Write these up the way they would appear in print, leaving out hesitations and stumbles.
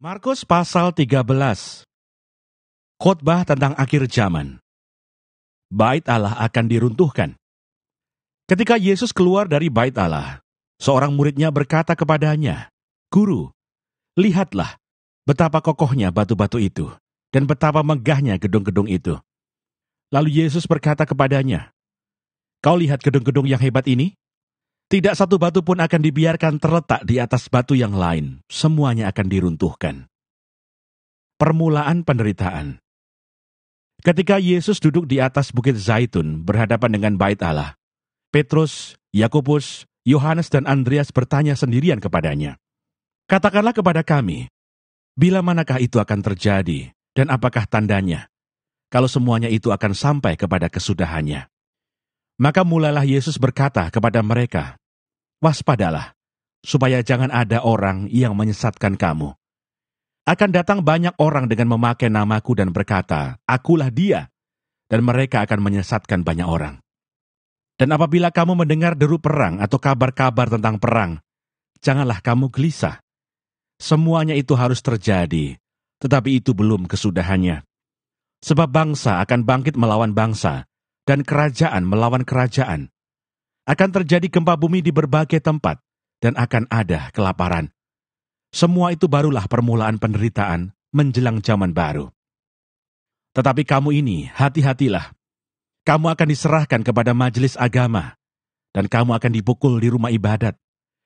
Markus pasal 13. Khotbah tentang akhir zaman. Bait Allah akan diruntuhkan. Ketika Yesus keluar dari bait Allah, seorang muridnya berkata kepadanya, "Guru, lihatlah betapa kokohnya batu-batu itu, dan betapa megahnya gedung-gedung itu." Lalu Yesus berkata kepadanya, "Kau lihat gedung-gedung yang hebat ini? Tidak satu batu pun akan dibiarkan terletak di atas batu yang lain, semuanya akan diruntuhkan." Permulaan penderitaan. Ketika Yesus duduk di atas bukit Zaitun berhadapan dengan bait Allah, Petrus, Yakobus, Yohanes dan Andreas bertanya sendirian kepadanya, "Katakanlah kepada kami, bila manakah itu akan terjadi dan apakah tandanya, kalau semuanya itu akan sampai kepada kesudahannya?" Maka mulailah Yesus berkata kepada mereka, "Waspadalah, supaya jangan ada orang yang menyesatkan kamu. Akan datang banyak orang dengan memakai namaku dan berkata, 'Akulah dia,' dan mereka akan menyesatkan banyak orang. Dan apabila kamu mendengar deru perang atau kabar-kabar tentang perang, janganlah kamu gelisah. Semuanya itu harus terjadi, tetapi itu belum kesudahannya. Sebab bangsa akan bangkit melawan bangsa, dan kerajaan melawan kerajaan. Akan terjadi gempa bumi di berbagai tempat, dan akan ada kelaparan. Semua itu barulah permulaan penderitaan menjelang zaman baru. Tetapi kamu ini, hati-hatilah. Kamu akan diserahkan kepada majelis agama, dan kamu akan dipukul di rumah ibadat,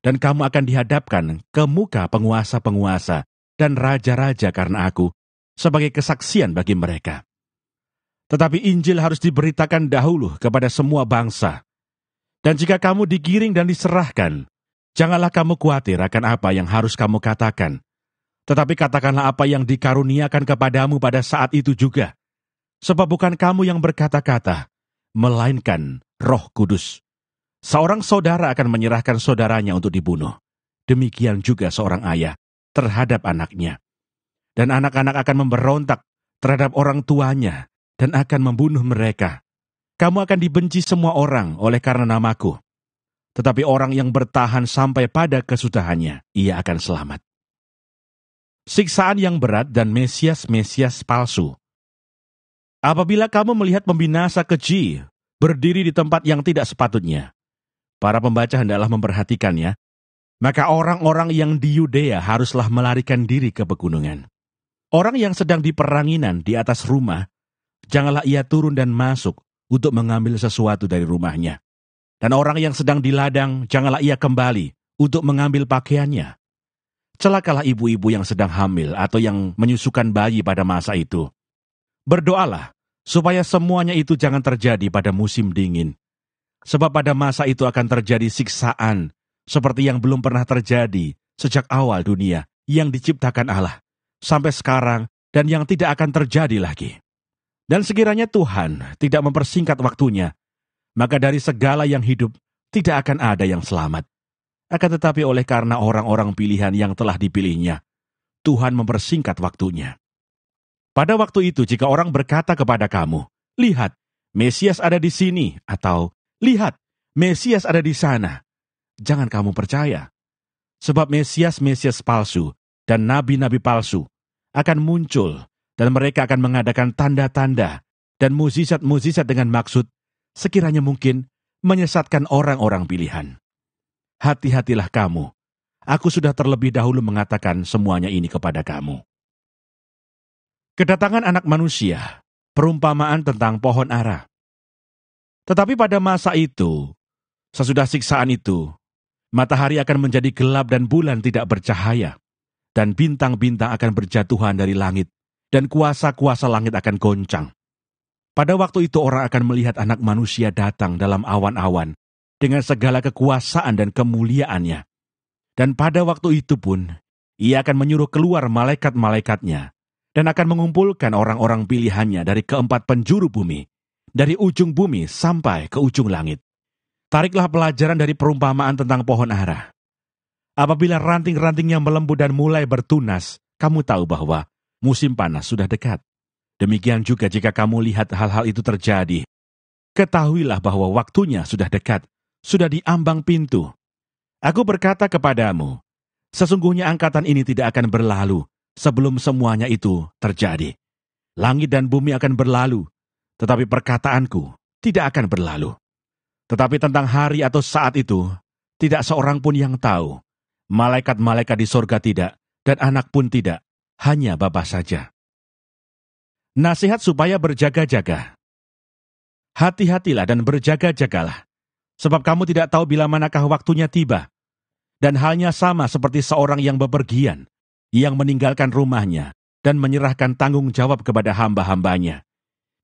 dan kamu akan dihadapkan ke muka penguasa-penguasa dan raja-raja karena aku, sebagai kesaksian bagi mereka. Tetapi Injil harus diberitakan dahulu kepada semua bangsa. Dan jika kamu digiring dan diserahkan, janganlah kamu khawatir akan apa yang harus kamu katakan. Tetapi katakanlah apa yang dikaruniakan kepadamu pada saat itu juga. Sebab bukan kamu yang berkata-kata, melainkan Roh Kudus. Seorang saudara akan menyerahkan saudaranya untuk dibunuh. Demikian juga seorang ayah terhadap anaknya. Dan anak-anak akan memberontak terhadap orang tuanya dan akan membunuh mereka. Kamu akan dibenci semua orang oleh karena namaku. Tetapi orang yang bertahan sampai pada kesudahannya, ia akan selamat. Siksaan yang berat dan Mesias-Mesias palsu. Apabila kamu melihat pembinasa keji berdiri di tempat yang tidak sepatutnya, para pembaca hendaklah memperhatikannya, maka orang-orang yang di Yudea haruslah melarikan diri ke pegunungan. Orang yang sedang di peranginan di atas rumah, janganlah ia turun dan masuk untuk mengambil sesuatu dari rumahnya. Dan orang yang sedang di ladang, janganlah ia kembali untuk mengambil pakaiannya. Celakalah ibu-ibu yang sedang hamil atau yang menyusukan bayi pada masa itu. Berdoalah, supaya semuanya itu jangan terjadi pada musim dingin. Sebab pada masa itu akan terjadi siksaan, seperti yang belum pernah terjadi sejak awal dunia yang diciptakan Allah, sampai sekarang dan yang tidak akan terjadi lagi. Dan sekiranya Tuhan tidak mempersingkat waktunya, maka dari segala yang hidup tidak akan ada yang selamat. Akan tetapi oleh karena orang-orang pilihan yang telah dipilihnya, Tuhan mempersingkat waktunya. Pada waktu itu jika orang berkata kepada kamu, "Lihat, Mesias ada di sini," atau "Lihat, Mesias ada di sana," jangan kamu percaya. Sebab Mesias-Mesias palsu dan nabi-nabi palsu akan muncul, dan mereka akan mengadakan tanda-tanda dan mukjizat-mukjizat dengan maksud sekiranya mungkin menyesatkan orang-orang pilihan. Hati-hatilah kamu. Aku sudah terlebih dahulu mengatakan semuanya ini kepada kamu. Kedatangan anak manusia, perumpamaan tentang pohon ara. Tetapi pada masa itu, sesudah siksaan itu, matahari akan menjadi gelap dan bulan tidak bercahaya, dan bintang-bintang akan berjatuhan dari langit, dan kuasa-kuasa langit akan goncang. Pada waktu itu orang akan melihat anak manusia datang dalam awan-awan dengan segala kekuasaan dan kemuliaannya. Dan pada waktu itu pun, ia akan menyuruh keluar malaikat-malaikatnya dan akan mengumpulkan orang-orang pilihannya dari keempat penjuru bumi, dari ujung bumi sampai ke ujung langit. Tariklah pelajaran dari perumpamaan tentang pohon ara. Apabila ranting-rantingnya melembut dan mulai bertunas, kamu tahu bahwa musim panas sudah dekat. Demikian juga jika kamu lihat hal-hal itu terjadi, ketahuilah bahwa waktunya sudah dekat, sudah di ambang pintu. Aku berkata kepadamu, sesungguhnya angkatan ini tidak akan berlalu sebelum semuanya itu terjadi. Langit dan bumi akan berlalu, tetapi perkataanku tidak akan berlalu. Tetapi tentang hari atau saat itu, tidak seorang pun yang tahu. Malaikat-malaikat di sorga tidak, dan anak pun tidak, hanya Bapa saja. Nasihat supaya berjaga-jaga. Hati-hatilah dan berjaga-jagalah, sebab kamu tidak tahu bila manakah waktunya tiba. Dan halnya sama seperti seorang yang bepergian, yang meninggalkan rumahnya dan menyerahkan tanggung jawab kepada hamba-hambanya,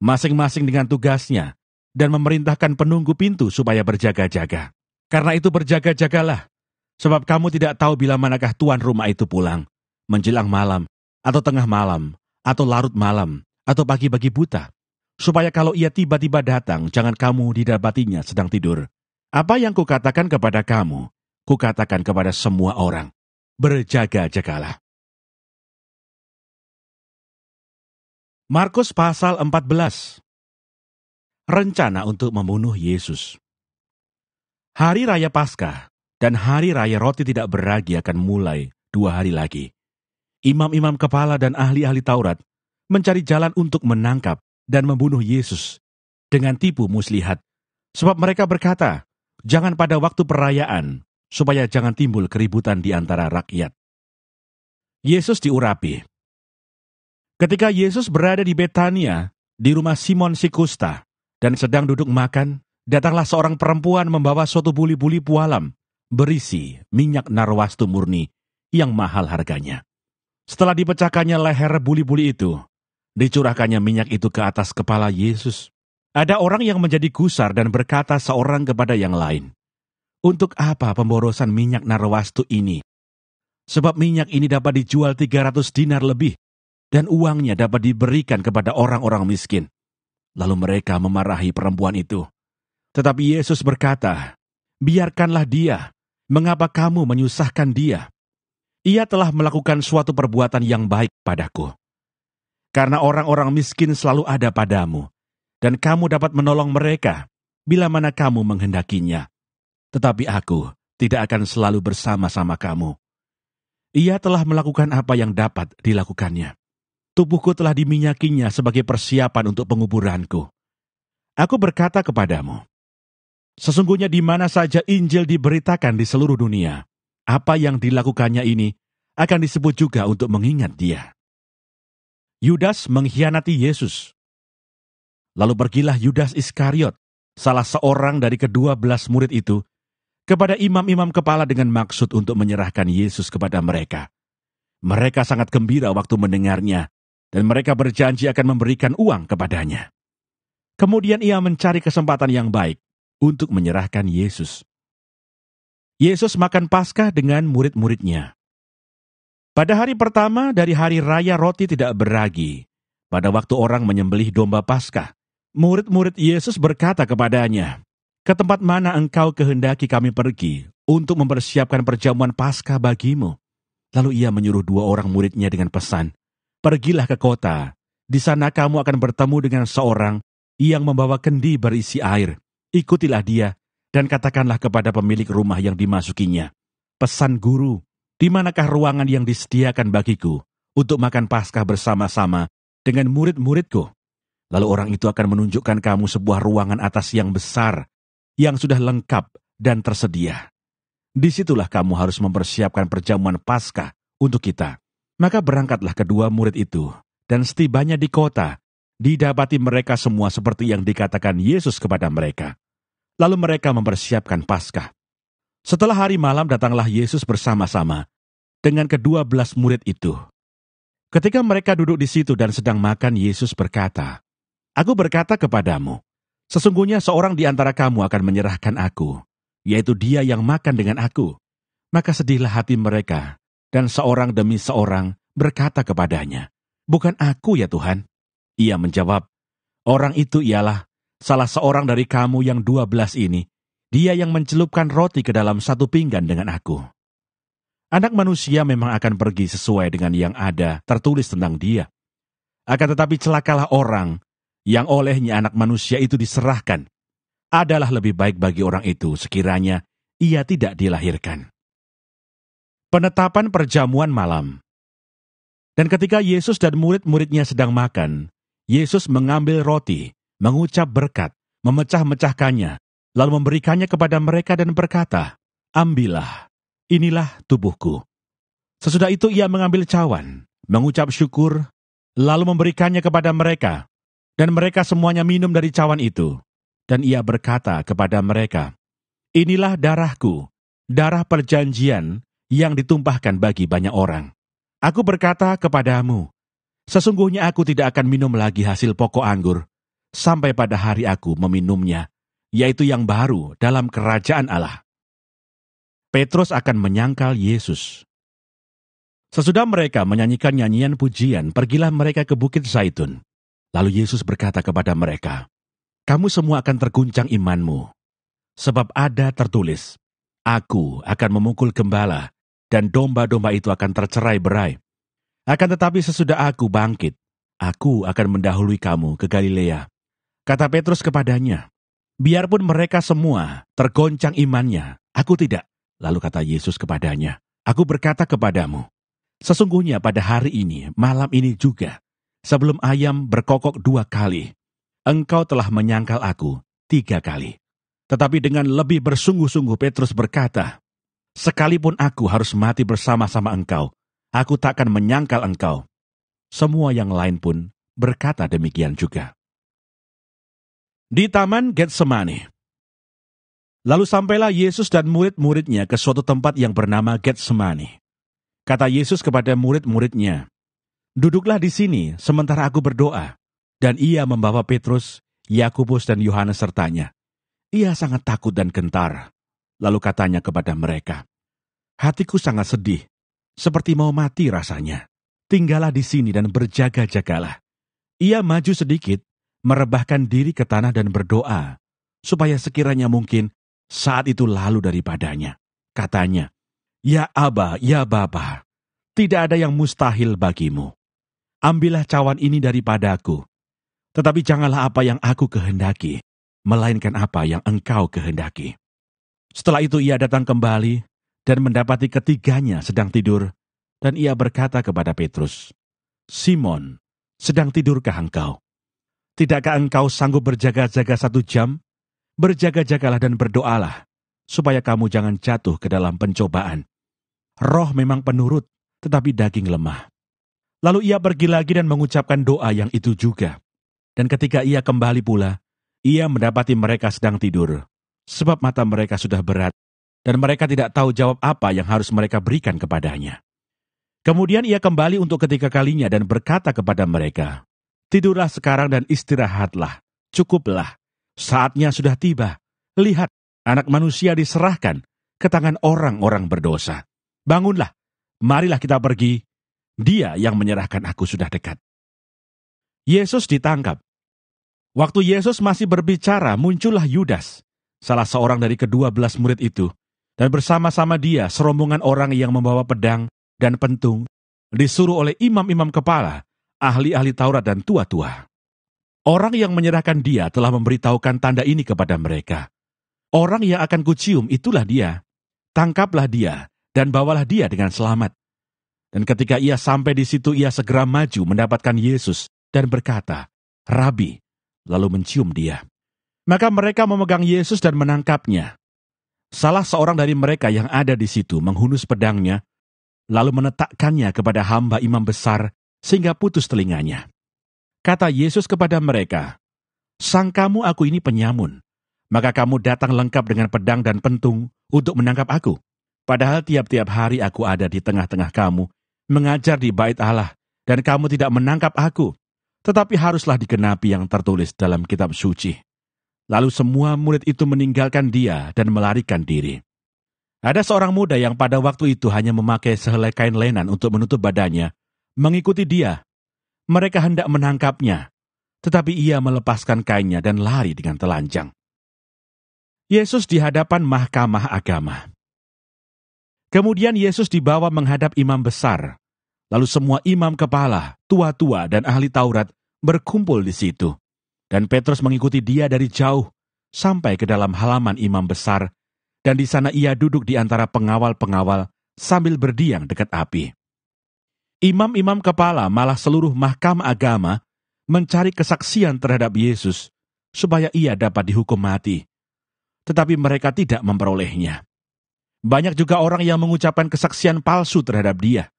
masing-masing dengan tugasnya, dan memerintahkan penunggu pintu supaya berjaga-jaga. Karena itu berjaga-jagalah, sebab kamu tidak tahu bila manakah tuan rumah itu pulang, menjelang malam, atau tengah malam, atau larut malam, atau pagi-pagi buta, supaya kalau ia tiba-tiba datang, jangan kamu didapatinya sedang tidur. Apa yang kukatakan kepada kamu, kukatakan kepada semua orang, berjaga-jagalah. Markus pasal 14. Rencana untuk membunuh Yesus. Hari Raya Paskah dan Hari Raya Roti Tidak Beragi akan mulai 2 hari lagi. Imam-imam kepala dan ahli-ahli Taurat mencari jalan untuk menangkap dan membunuh Yesus dengan tipu muslihat. Sebab mereka berkata, jangan pada waktu perayaan, supaya jangan timbul keributan di antara rakyat. Yesus diurapi. Ketika Yesus berada di Betania, di rumah Simon si Kusta, dan sedang duduk makan, datanglah seorang perempuan membawa suatu buli-buli pualam, berisi minyak narwastu murni, yang mahal harganya. Setelah dipecahkannya leher buli-buli itu, dicurahkannya minyak itu ke atas kepala Yesus. Ada orang yang menjadi gusar dan berkata seorang kepada yang lain, untuk apa pemborosan minyak narwastu ini? Sebab minyak ini dapat dijual 300 dinar lebih, dan uangnya dapat diberikan kepada orang-orang miskin. Lalu mereka memarahi perempuan itu. Tetapi Yesus berkata, biarkanlah dia, mengapa kamu menyusahkan dia? Ia telah melakukan suatu perbuatan yang baik padaku. Karena orang-orang miskin selalu ada padamu, dan kamu dapat menolong mereka bila mana kamu menghendakinya. Tetapi aku tidak akan selalu bersama-sama kamu. Ia telah melakukan apa yang dapat dilakukannya. Tubuhku telah diminyakinya sebagai persiapan untuk penguburanku. Aku berkata kepadamu, sesungguhnya di mana saja Injil diberitakan di seluruh dunia, apa yang dilakukannya ini akan disebut juga untuk mengingat dia. Yudas mengkhianati Yesus. Lalu pergilah Yudas Iskariot, salah seorang dari ke-12 murid itu, kepada imam-imam kepala dengan maksud untuk menyerahkan Yesus kepada mereka. Mereka sangat gembira waktu mendengarnya, dan mereka berjanji akan memberikan uang kepadanya. Kemudian ia mencari kesempatan yang baik untuk menyerahkan Yesus. Yesus makan Paskah dengan murid-muridnya. Pada hari pertama dari hari Raya Roti Tidak Beragi, pada waktu orang menyembelih domba Paskah, murid-murid Yesus berkata kepadanya, ke tempat mana engkau kehendaki kami pergi untuk mempersiapkan perjamuan Paskah bagimu? Lalu ia menyuruh 2 orang muridnya dengan pesan, pergilah ke kota, di sana kamu akan bertemu dengan seorang yang membawa kendi berisi air. Ikutilah dia, dan katakanlah kepada pemilik rumah yang dimasukinya, pesan guru, di manakah ruangan yang disediakan bagiku untuk makan Paskah bersama-sama dengan murid-muridku? Lalu orang itu akan menunjukkan kamu sebuah ruangan atas yang besar, yang sudah lengkap dan tersedia. Disitulah kamu harus mempersiapkan perjamuan Paskah untuk kita. Maka berangkatlah kedua murid itu, dan setibanya di kota, didapati mereka semua seperti yang dikatakan Yesus kepada mereka. Lalu mereka mempersiapkan Paskah. Setelah hari malam datanglah Yesus bersama-sama dengan ke-12 murid itu. Ketika mereka duduk di situ dan sedang makan, Yesus berkata, aku berkata kepadamu, sesungguhnya seorang di antara kamu akan menyerahkan aku, yaitu dia yang makan dengan aku. Maka sedihlah hati mereka, dan seorang demi seorang berkata kepadanya, bukan aku ya Tuhan? Ia menjawab, orang itu ialah salah seorang dari kamu yang 12 ini, dia yang mencelupkan roti ke dalam satu pinggan dengan aku. Anak manusia memang akan pergi sesuai dengan yang ada tertulis tentang dia. Akan tetapi celakalah orang yang olehnya anak manusia itu diserahkan. Adalah lebih baik bagi orang itu sekiranya ia tidak dilahirkan. Penetapan perjamuan malam. Dan ketika Yesus dan murid-muridnya sedang makan, Yesus mengambil roti, mengucap berkat, memecah-mecahkannya, lalu memberikannya kepada mereka dan berkata, "Ambillah, inilah tubuhku." Sesudah itu ia mengambil cawan, mengucap syukur, lalu memberikannya kepada mereka, dan mereka semuanya minum dari cawan itu. Dan ia berkata kepada mereka, "Inilah darahku, darah perjanjian yang ditumpahkan bagi banyak orang. Aku berkata kepadamu, sesungguhnya aku tidak akan minum lagi hasil pokok anggur, sampai pada hari aku meminumnya, yaitu yang baru dalam kerajaan Allah." Petrus akan menyangkal Yesus. Sesudah mereka menyanyikan nyanyian pujian, pergilah mereka ke Bukit Zaitun. Lalu Yesus berkata kepada mereka, "Kamu semua akan terguncang imanmu, sebab ada tertulis, Aku akan memukul gembala, dan domba-domba itu akan tercerai-berai. Akan tetapi sesudah aku bangkit, aku akan mendahului kamu ke Galilea." Kata Petrus kepadanya, "Biarpun mereka semua tergoncang imannya, aku tidak." Lalu kata Yesus kepadanya, "Aku berkata kepadamu, sesungguhnya pada hari ini, malam ini juga, sebelum ayam berkokok 2 kali, engkau telah menyangkal aku 3 kali. Tetapi dengan lebih bersungguh-sungguh Petrus berkata, "Sekalipun aku harus mati bersama-sama engkau, aku takkan menyangkal engkau." Semua yang lain pun berkata demikian juga. Di Taman Getsemani. Lalu sampailah Yesus dan murid-muridnya ke suatu tempat yang bernama Getsemani. Kata Yesus kepada murid-muridnya, "Duduklah di sini sementara aku berdoa." Dan ia membawa Petrus, Yakobus dan Yohanes sertanya. Ia sangat takut dan gentar. Lalu katanya kepada mereka, "Hatiku sangat sedih, seperti mau mati rasanya. Tinggallah di sini dan berjaga-jagalah." Ia maju sedikit, merebahkan diri ke tanah dan berdoa, supaya sekiranya mungkin saat itu lalu daripadanya. Katanya, "Ya Aba, ya Bapa, tidak ada yang mustahil bagimu. Ambillah cawan ini daripadaku. Tetapi janganlah apa yang aku kehendaki, melainkan apa yang engkau kehendaki." Setelah itu ia datang kembali dan mendapati ketiganya sedang tidur, dan ia berkata kepada Petrus, "Simon, sedang tidurkah engkau? Tidakkah engkau sanggup berjaga-jaga 1 jam? Berjaga-jagalah dan berdoalah, supaya kamu jangan jatuh ke dalam pencobaan. Roh memang penurut, tetapi daging lemah." Lalu ia pergi lagi dan mengucapkan doa yang itu juga. Dan ketika ia kembali pula, ia mendapati mereka sedang tidur, sebab mata mereka sudah berat, dan mereka tidak tahu jawab apa yang harus mereka berikan kepadanya. Kemudian ia kembali untuk ketiga kalinya dan berkata kepada mereka, "Tidurlah sekarang dan istirahatlah, cukuplah. Saatnya sudah tiba. Lihat, Anak Manusia diserahkan ke tangan orang-orang berdosa. Bangunlah, marilah kita pergi. Dia yang menyerahkan aku sudah dekat." Yesus ditangkap. Waktu Yesus masih berbicara, muncullah Yudas, salah seorang dari ke-12 murid itu, dan bersama-sama dia serombongan orang yang membawa pedang dan pentung, disuruh oleh imam-imam kepala, ahli-ahli Taurat dan tua-tua. Orang yang menyerahkan dia telah memberitahukan tanda ini kepada mereka. "Orang yang akan kucium itulah dia. Tangkaplah dia dan bawalah dia dengan selamat." Dan ketika ia sampai di situ, ia segera maju mendapatkan Yesus dan berkata, "Rabi," lalu mencium dia. Maka mereka memegang Yesus dan menangkapnya. Salah seorang dari mereka yang ada di situ menghunus pedangnya, lalu menetakkannya kepada hamba imam besar, sehingga putus telinganya. Kata Yesus kepada mereka, "Sangkamu aku ini penyamun, maka kamu datang lengkap dengan pedang dan pentung untuk menangkap aku. Padahal tiap-tiap hari aku ada di tengah-tengah kamu, mengajar di bait Allah, dan kamu tidak menangkap aku. Tetapi haruslah digenapi yang tertulis dalam kitab suci." Lalu semua murid itu meninggalkan dia dan melarikan diri. Ada seorang muda yang pada waktu itu hanya memakai sehelai kain lenan untuk menutup badannya, mengikuti dia. Mereka hendak menangkapnya, tetapi ia melepaskan kainnya dan lari dengan telanjang. Yesus di hadapan mahkamah agama. Kemudian Yesus dibawa menghadap imam besar. Lalu semua imam kepala, tua-tua dan ahli Taurat berkumpul di situ. Dan Petrus mengikuti dia dari jauh sampai ke dalam halaman imam besar, dan di sana ia duduk di antara pengawal-pengawal sambil berdiam dekat api. Imam-imam kepala malah seluruh mahkamah agama mencari kesaksian terhadap Yesus supaya ia dapat dihukum mati. Tetapi mereka tidak memperolehnya. Banyak juga orang yang mengucapkan kesaksian palsu terhadap dia.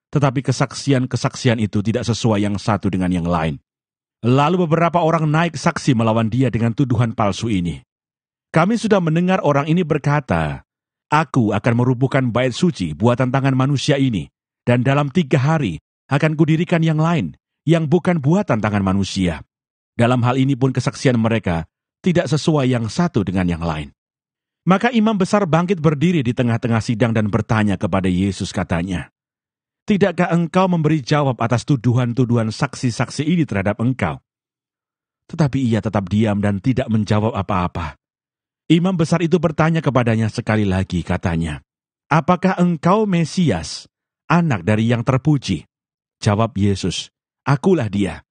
Tetapi kesaksian-kesaksian itu tidak sesuai yang satu dengan yang lain. Lalu beberapa orang naik saksi melawan dia dengan tuduhan palsu ini. Kami sudah mendengar orang ini berkata, "Aku akan merubuhkan bait suci buatan tangan manusia ini, dan dalam 3 hari akan kudirikan yang lain, yang bukan buatan tangan manusia." Dalam hal ini pun kesaksian mereka tidak sesuai yang satu dengan yang lain. Maka imam besar bangkit berdiri di tengah-tengah sidang dan bertanya kepada Yesus, katanya, "Tidakkah engkau memberi jawab atas tuduhan-tuduhan saksi-saksi ini terhadap engkau?" Tetapi ia tetap diam dan tidak menjawab apa-apa. Imam besar itu bertanya kepadanya sekali lagi, katanya, "Apakah engkau Mesias, anak dari yang terpuji?" Jawab Yesus, "Akulah dia.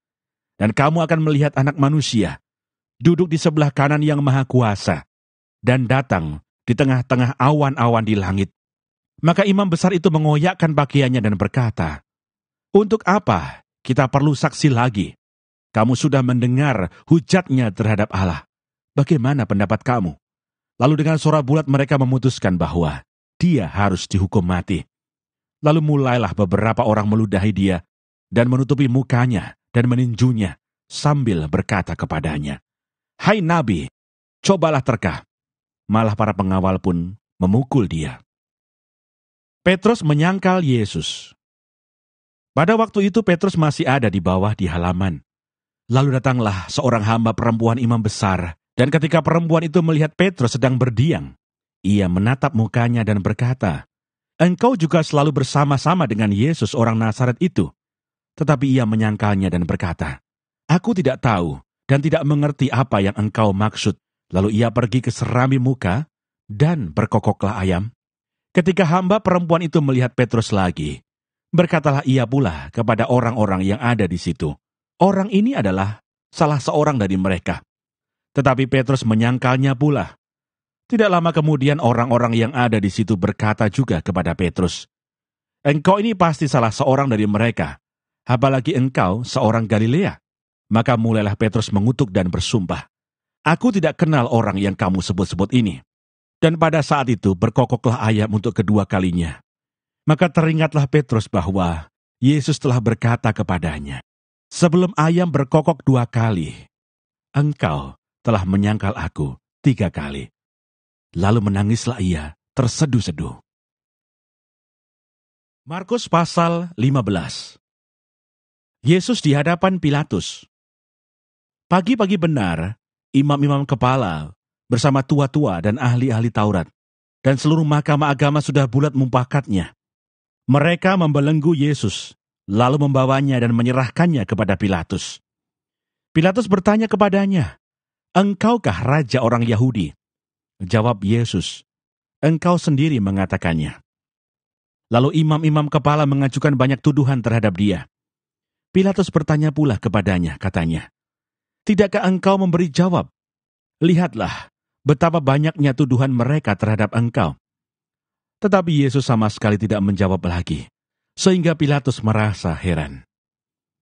Dan kamu akan melihat Anak Manusia duduk di sebelah kanan yang Maha Kuasa dan datang di tengah-tengah awan-awan di langit." Maka imam besar itu mengoyakkan pakaiannya dan berkata, "Untuk apa kita perlu saksi lagi? Kamu sudah mendengar hujatnya terhadap Allah. Bagaimana pendapat kamu?" Lalu dengan suara bulat mereka memutuskan bahwa dia harus dihukum mati. Lalu mulailah beberapa orang meludahi dia dan menutupi mukanya dan meninjunya sambil berkata kepadanya, "Hai Nabi, cobalah terka." Malah para pengawal pun memukul dia. Petrus menyangkal Yesus. Pada waktu itu Petrus masih ada di bawah di halaman. Lalu datanglah seorang hamba perempuan imam besar, dan ketika perempuan itu melihat Petrus sedang berdiam, ia menatap mukanya dan berkata, "Engkau juga selalu bersama-sama dengan Yesus orang Nazaret itu." Tetapi ia menyangkalnya dan berkata, "Aku tidak tahu dan tidak mengerti apa yang engkau maksud." Lalu ia pergi ke serambi muka dan berkokoklah ayam. Ketika hamba perempuan itu melihat Petrus lagi, berkatalah ia pula kepada orang-orang yang ada di situ, "Orang ini adalah salah seorang dari mereka." Tetapi Petrus menyangkalnya pula. Tidak lama kemudian orang-orang yang ada di situ berkata juga kepada Petrus, "Engkau ini pasti salah seorang dari mereka, apalagi engkau seorang Galilea." Maka mulailah Petrus mengutuk dan bersumpah, "Aku tidak kenal orang yang kamu sebut-sebut ini." Dan pada saat itu berkokoklah ayam untuk kedua kalinya. Maka teringatlah Petrus bahwa Yesus telah berkata kepadanya, "Sebelum ayam berkokok 2 kali, engkau telah menyangkal aku 3 kali." Lalu menangislah ia terseduh-seduh. Markus pasal 15. Yesus di hadapan Pilatus. Pagi-pagi benar, imam-imam kepala bersama tua-tua dan ahli-ahli Taurat, dan seluruh mahkamah agama sudah bulat mempakatnya. Mereka membelenggu Yesus, lalu membawanya dan menyerahkannya kepada Pilatus. Pilatus bertanya kepadanya, "Engkaukah raja orang Yahudi?" Jawab Yesus, "Engkau sendiri mengatakannya." Lalu imam-imam kepala mengajukan banyak tuduhan terhadap dia. Pilatus bertanya pula kepadanya, katanya, "Tidakkah engkau memberi jawab? Lihatlah betapa banyaknya tuduhan mereka terhadap engkau." Tetapi Yesus sama sekali tidak menjawab lagi, sehingga Pilatus merasa heran.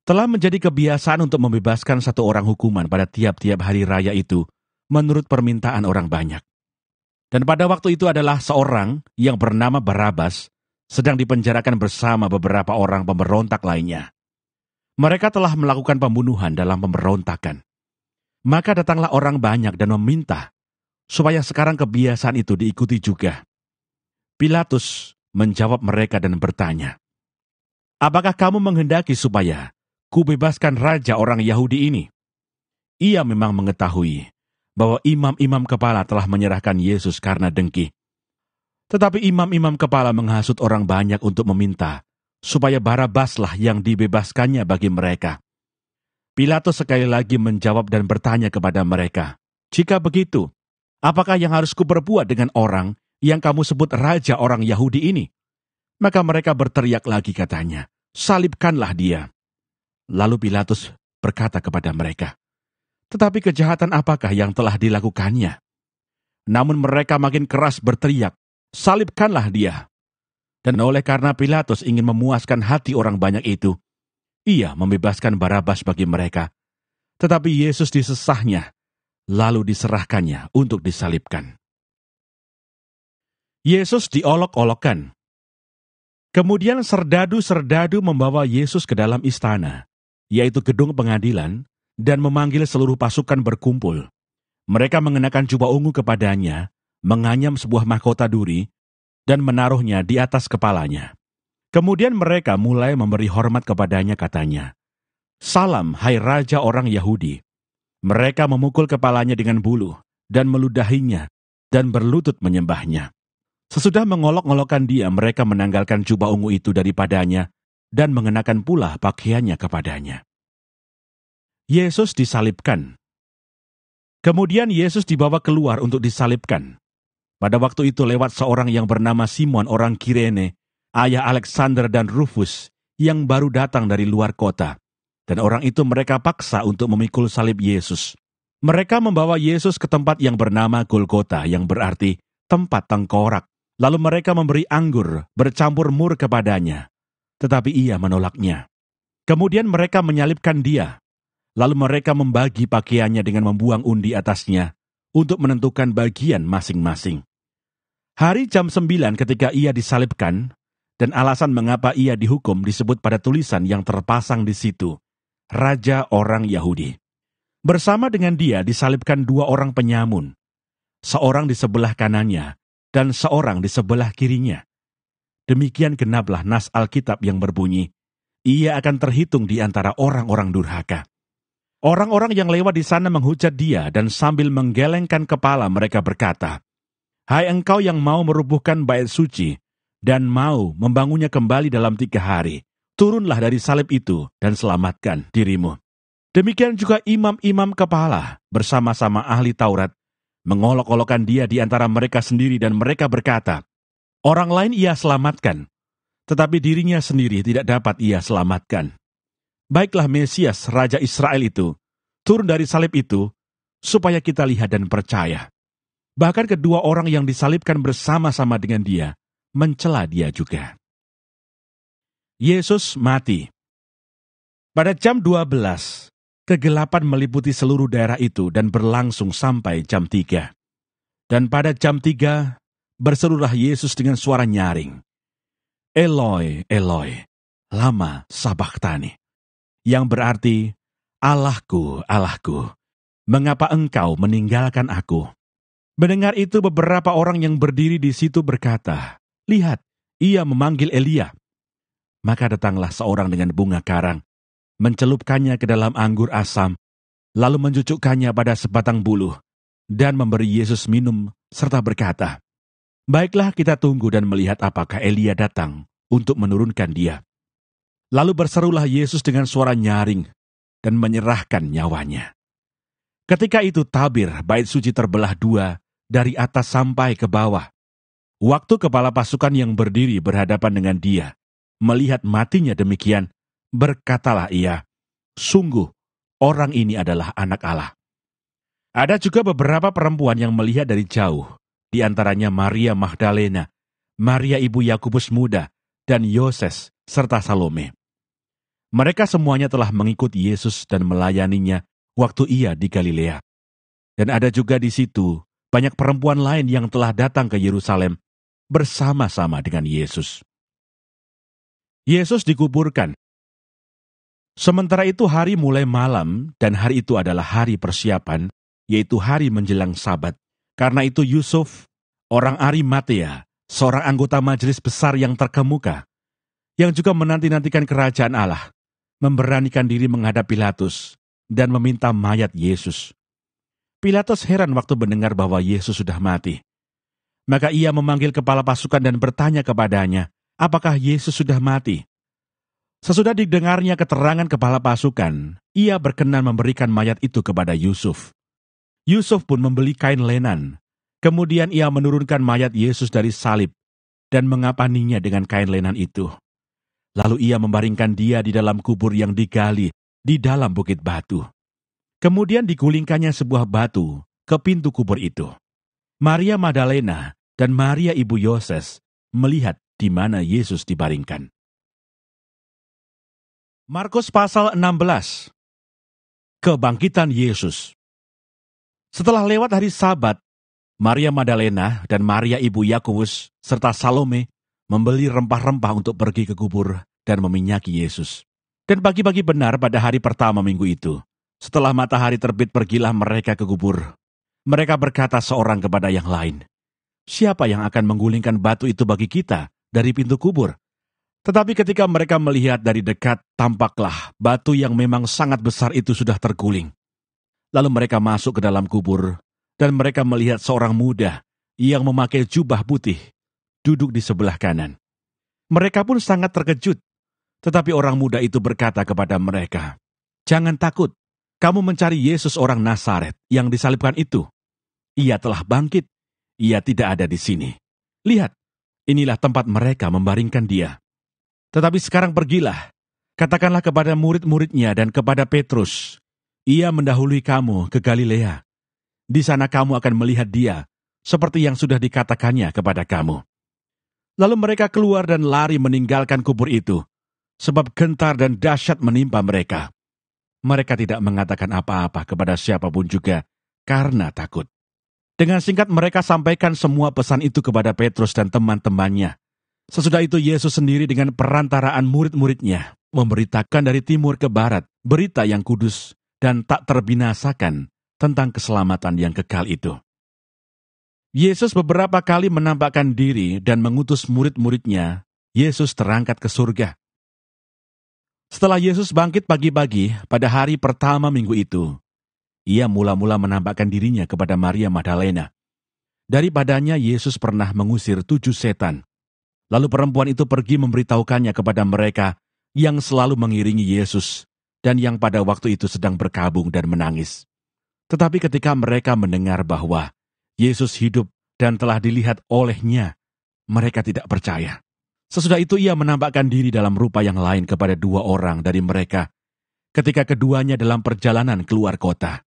Telah menjadi kebiasaan untuk membebaskan satu orang hukuman pada tiap-tiap hari raya itu, menurut permintaan orang banyak. Dan pada waktu itu adalah seorang yang bernama Barabas, sedang dipenjarakan bersama beberapa orang pemberontak lainnya. Mereka telah melakukan pembunuhan dalam pemberontakan. Maka datanglah orang banyak dan meminta supaya sekarang kebiasaan itu diikuti juga. Pilatus menjawab mereka dan bertanya, "Apakah kamu menghendaki supaya kubebaskan raja orang Yahudi ini?" Ia memang mengetahui bahwa imam-imam kepala telah menyerahkan Yesus karena dengki. Tetapi imam-imam kepala menghasut orang banyak untuk meminta supaya Barabaslah yang dibebaskannya bagi mereka. Pilatus sekali lagi menjawab dan bertanya kepada mereka, "Jika begitu, apakah yang harus kuperbuat dengan orang yang kamu sebut raja orang Yahudi ini?" Maka mereka berteriak lagi, katanya, "Salibkanlah dia." Lalu Pilatus berkata kepada mereka, "Tetapi kejahatan apakah yang telah dilakukannya?" Namun mereka makin keras berteriak, "Salibkanlah dia." Dan oleh karena Pilatus ingin memuaskan hati orang banyak itu, ia membebaskan Barabas bagi mereka. Tetapi Yesus disesahnya, lalu diserahkannya untuk disalibkan. Yesus diolok-olokkan. Kemudian serdadu-serdadu membawa Yesus ke dalam istana, yaitu gedung pengadilan, dan memanggil seluruh pasukan berkumpul. Mereka mengenakan jubah ungu kepadanya, menganyam sebuah mahkota duri, dan menaruhnya di atas kepalanya. Kemudian mereka mulai memberi hormat kepadanya, katanya, "Salam, hai Raja orang Yahudi." Mereka memukul kepalanya dengan buluh, dan meludahinya, dan berlutut menyembahnya. Sesudah mengolok-olokkan dia, mereka menanggalkan jubah ungu itu daripadanya, dan mengenakan pula pakaiannya kepadanya. Yesus disalibkan. Kemudian Yesus dibawa keluar untuk disalibkan. Pada waktu itu lewat seorang yang bernama Simon orang Kirene, ayah Alexander dan Rufus, yang baru datang dari luar kota. Dan orang itu mereka paksa untuk memikul salib Yesus. Mereka membawa Yesus ke tempat yang bernama Golgota, yang berarti tempat tengkorak. Lalu mereka memberi anggur bercampur mur kepadanya. Tetapi ia menolaknya. Kemudian mereka menyalibkan dia. Lalu mereka membagi pakaiannya dengan membuang undi atasnya untuk menentukan bagian masing-masing. Hari jam 9 ketika ia disalibkan, dan alasan mengapa ia dihukum disebut pada tulisan yang terpasang di situ, Raja orang Yahudi. Bersama dengan dia disalibkan dua orang penyamun, seorang di sebelah kanannya dan seorang di sebelah kirinya. Demikian genaplah nas Alkitab yang berbunyi, ia akan terhitung di antara orang-orang durhaka. Orang-orang yang lewat di sana menghujat dia dan sambil menggelengkan kepala mereka berkata, "Hai engkau yang mau merubuhkan bait suci dan mau membangunnya kembali dalam 3 hari, turunlah dari salib itu dan selamatkan dirimu." Demikian juga imam-imam kepala bersama-sama ahli Taurat mengolok-olokkan dia di antara mereka sendiri dan mereka berkata, "Orang lain ia selamatkan, tetapi dirinya sendiri tidak dapat ia selamatkan. Baiklah Mesias, Raja Israel itu, turun dari salib itu, supaya kita lihat dan percaya." Bahkan kedua orang yang disalibkan bersama-sama dengan dia, mencela dia juga. Yesus mati. Pada jam 12, kegelapan meliputi seluruh daerah itu dan berlangsung sampai jam 3. Dan pada jam 3, berserulah Yesus dengan suara nyaring, "Eloi, Eloi, lama sabachthani," yang berarti, "Allahku, Allahku, mengapa engkau meninggalkan aku?" Mendengar itu beberapa orang yang berdiri di situ berkata, "Lihat, ia memanggil Elia." Maka datanglah seorang dengan bunga karang, mencelupkannya ke dalam anggur asam, lalu mencucukkannya pada sebatang buluh, dan memberi Yesus minum, serta berkata, "Baiklah kita tunggu dan melihat apakah Elia datang untuk menurunkan dia." Lalu berserulah Yesus dengan suara nyaring, dan menyerahkan nyawanya. Ketika itu tabir bait suci terbelah 2, dari atas sampai ke bawah. Waktu kepala pasukan yang berdiri berhadapan dengan dia melihat matinya demikian, berkatalah ia, "Sungguh, orang ini adalah Anak Allah." Ada juga beberapa perempuan yang melihat dari jauh, di antaranya Maria Magdalena, Maria ibu Yakobus muda, dan Yoses, serta Salome. Mereka semuanya telah mengikuti Yesus dan melayaninya waktu ia di Galilea. Dan ada juga di situ banyak perempuan lain yang telah datang ke Yerusalem bersama-sama dengan Yesus. Yesus dikuburkan. Sementara itu hari mulai malam, dan hari itu adalah hari persiapan, yaitu hari menjelang Sabat. Karena itu Yusuf, orang Arimatea, seorang anggota majelis besar yang terkemuka, yang juga menanti-nantikan kerajaan Allah, memberanikan diri menghadap Pilatus dan meminta mayat Yesus. Pilatus heran waktu mendengar bahwa Yesus sudah mati. Maka ia memanggil kepala pasukan dan bertanya kepadanya, apakah Yesus sudah mati? Sesudah didengarnya keterangan kepala pasukan, ia berkenan memberikan mayat itu kepada Yusuf. Yusuf pun membeli kain lenan. Kemudian ia menurunkan mayat Yesus dari salib dan mengapaninya dengan kain lenan itu. Lalu ia membaringkan dia di dalam kubur yang digali di dalam bukit batu. Kemudian digulingkannya sebuah batu ke pintu kubur itu. Maria Magdalena dan Maria ibu Yoses melihat di mana Yesus dibaringkan. Markus pasal 16. Kebangkitan Yesus. Setelah lewat hari Sabat, Maria Magdalena dan Maria ibu Yakobus serta Salome membeli rempah-rempah untuk pergi ke kubur dan meminyaki Yesus. Dan pagi-pagi benar pada hari pertama minggu itu, setelah matahari terbit pergilah mereka ke kubur. Mereka berkata seorang kepada yang lain, "Siapa yang akan menggulingkan batu itu bagi kita dari pintu kubur?" Tetapi ketika mereka melihat dari dekat, tampaklah batu yang memang sangat besar itu sudah terguling. Lalu mereka masuk ke dalam kubur, dan mereka melihat seorang muda yang memakai jubah putih, duduk di sebelah kanan. Mereka pun sangat terkejut, tetapi orang muda itu berkata kepada mereka, "Jangan takut, kamu mencari Yesus orang Nazaret yang disalibkan itu. Ia telah bangkit, ia tidak ada di sini. Lihat, inilah tempat mereka membaringkan dia. Tetapi sekarang pergilah, katakanlah kepada murid-muridnya dan kepada Petrus, ia mendahului kamu ke Galilea. Di sana kamu akan melihat dia, seperti yang sudah dikatakannya kepada kamu." Lalu mereka keluar dan lari meninggalkan kubur itu, sebab gentar dan dahsyat menimpa mereka. Mereka tidak mengatakan apa-apa kepada siapapun juga, karena takut. Dengan singkat mereka sampaikan semua pesan itu kepada Petrus dan teman-temannya. Sesudah itu Yesus sendiri dengan perantaraan murid-muridnya memberitakan dari timur ke barat berita yang kudus dan tak terbinasakan tentang keselamatan yang kekal itu. Yesus beberapa kali menampakkan diri dan mengutus murid-muridnya. Yesus terangkat ke surga. Setelah Yesus bangkit pagi-pagi pada hari pertama minggu itu, ia mula-mula menampakkan dirinya kepada Maria Magdalena. Daripadanya Yesus pernah mengusir 7 setan. Lalu perempuan itu pergi memberitahukannya kepada mereka yang selalu mengiringi Yesus dan yang pada waktu itu sedang berkabung dan menangis. Tetapi ketika mereka mendengar bahwa Yesus hidup dan telah dilihat olehnya, mereka tidak percaya. Sesudah itu ia menampakkan diri dalam rupa yang lain kepada 2 orang dari mereka, ketika keduanya dalam perjalanan keluar kota.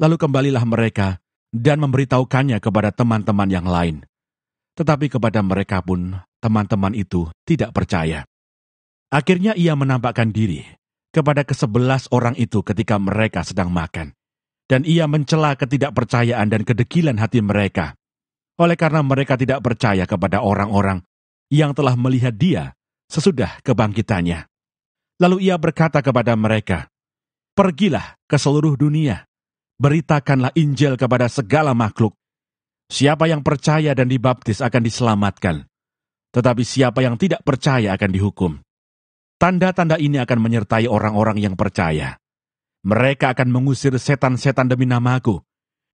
Lalu kembalilah mereka dan memberitahukannya kepada teman-teman yang lain. Tetapi kepada mereka pun teman-teman itu tidak percaya. Akhirnya ia menampakkan diri kepada ke-11 orang itu ketika mereka sedang makan. Dan ia mencela ketidakpercayaan dan kedegilan hati mereka. Oleh karena mereka tidak percaya kepada orang-orang yang telah melihat dia sesudah kebangkitannya. Lalu ia berkata kepada mereka, "Pergilah ke seluruh dunia, beritakanlah Injil kepada segala makhluk. Siapa yang percaya dan dibaptis akan diselamatkan, tetapi siapa yang tidak percaya akan dihukum. Tanda-tanda ini akan menyertai orang-orang yang percaya. Mereka akan mengusir setan-setan demi namaku.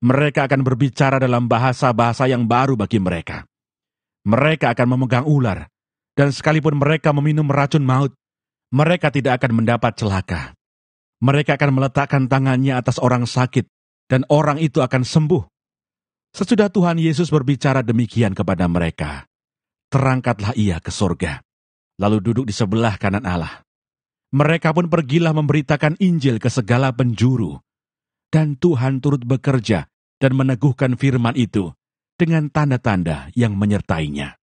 Mereka akan berbicara dalam bahasa-bahasa yang baru bagi mereka. Mereka akan memegang ular, dan sekalipun mereka meminum racun maut, mereka tidak akan mendapat celaka. Mereka akan meletakkan tangannya atas orang sakit, dan orang itu akan sembuh." Sesudah Tuhan Yesus berbicara demikian kepada mereka, terangkatlah ia ke surga, lalu duduk di sebelah kanan Allah. Mereka pun pergilah memberitakan Injil ke segala penjuru, dan Tuhan turut bekerja dan meneguhkan firman itu dengan tanda-tanda yang menyertainya.